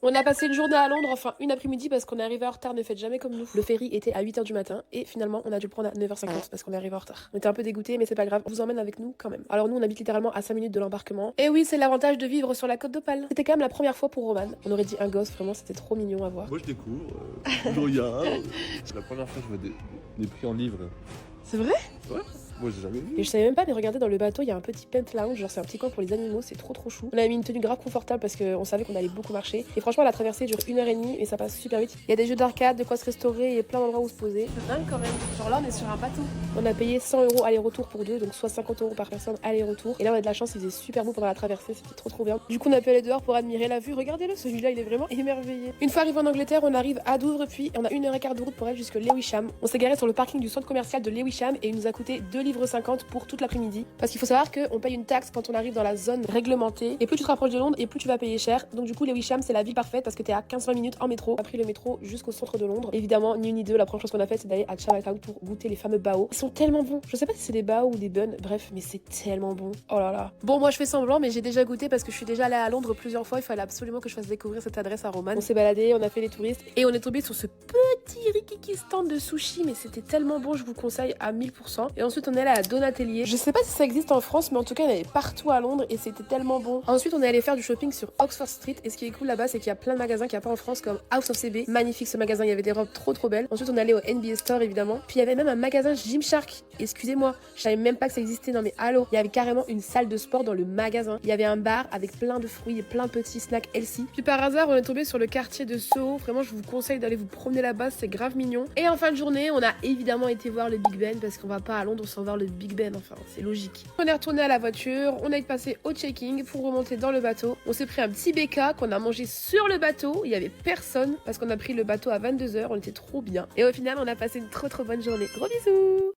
On a passé une journée à Londres, enfin une après-midi parce qu'on est arrivé en retard, ne faites jamais comme nous. Le ferry était à 8h du matin et finalement on a dû le prendre à 9h50 parce qu'on est arrivé en retard. On était un peu dégoûtés mais c'est pas grave, on vous emmène avec nous quand même. Alors nous on habite littéralement à 5 minutes de l'embarquement. Et oui, c'est l'avantage de vivre sur la côte d'Opale. C'était quand même la première fois pour Roman. On aurait dit un gosse, vraiment c'était trop mignon à voir. Moi je découvre, toujours rien. C'est la première fois que je vois des prix en livres. C'est vrai? Ouais, moi j'ai jamais vu. Et je savais même pas, mais regardez dans le bateau, il y a un petit pent lounge, genre c'est un petit coin pour les animaux, c'est trop chou. On avait mis une tenue grave confortable parce qu'on savait qu'on allait beaucoup marcher. Et franchement, la traversée dure 1h30 et ça passe super vite. Il y a des jeux d'arcade, de quoi se restaurer et plein d'endroits où se poser. C'est dingue quand même. Genre là, on est sur un bateau. On a payé 100 € aller-retour pour deux, donc soit 50 € par personne aller-retour. Et là, on a de la chance, il faisait super beau pendant la traversée, c'était trop bien. Du coup, on a pu aller dehors pour admirer la vue. Regardez-le, celui-là, il est vraiment émerveillé. Une fois arrivé en Angleterre, on arrive à Douvres, puis on a 1h15 de route pour aller jusque Lewisham. On s'est garé sur le parking du centre commercial de Lewisham et il nous a coûté 2,50 € pour toute l'après-midi. Parce qu'il faut savoir qu'on paye une taxe quand on arrive dans la zone réglementée. Et plus tu te rapproches de Londres, et plus tu vas payer cher. Donc du coup, Lewisham, c'est la ville parfaite parce que t'es à 15-20 minutes en métro. On a pris le métro jusqu'au centre de Londres. Évidemment, ni une ni deux, la première chose qu'on a fait, c'est d'aller à Chinatown pour goûter les fameux bao. Ils sont tellement bons. Je sais pas si c'est des bao ou des buns, bref, mais c'est tellement bon. Oh là là. Bon, moi je fais semblant, mais j'ai déjà goûté parce que je suis déjà allée à Londres plusieurs fois. Il fallait absolument que je fasse découvrir cette adresse à Roman. On s'est baladé, on a fait les touristes et on est tombé sur ce petit rikiki stand de sushi, mais c'était tellement bon, je vous conseille à 1000%. Et ensuite, on est allé à Donatellier. Je sais pas si ça existe en France, mais en tout cas, il y en avait partout à Londres et c'était tellement bon. Ensuite, on est allé faire du shopping sur Oxford Street et ce qui est cool là-bas, c'est qu'il y a plein de magasins qu'il n'y a pas en France comme House of CB. Magnifique ce magasin, il y avait des robes trop belles. Ensuite, on est allé au NBA Store évidemment. Puis il y avait même un magasin Gymshark. Excusez-moi, je savais même pas que ça existait. Non mais allô, il y avait carrément une salle de sport dans le magasin. Il y avait un bar avec plein de fruits et plein de petits snacks healthy. Puis par hasard, on est tombé sur le quartier de Soho. Vraiment, je vous conseille d'aller vous promener là-bas, c'est grave mignon. Et en fin de journée, on a évidemment été voir le Big Ben parce qu'on va pas à Londres sans voir le Big Ben. Enfin, c'est logique. On est retourné à la voiture, on a passé au checking pour remonter dans le bateau. On s'est pris un petit BK qu'on a mangé sur le bateau. Il y avait personne parce qu'on a pris le bateau à 22h. On était trop bien. Et au final, on a passé une trop bonne journée. Gros bisous!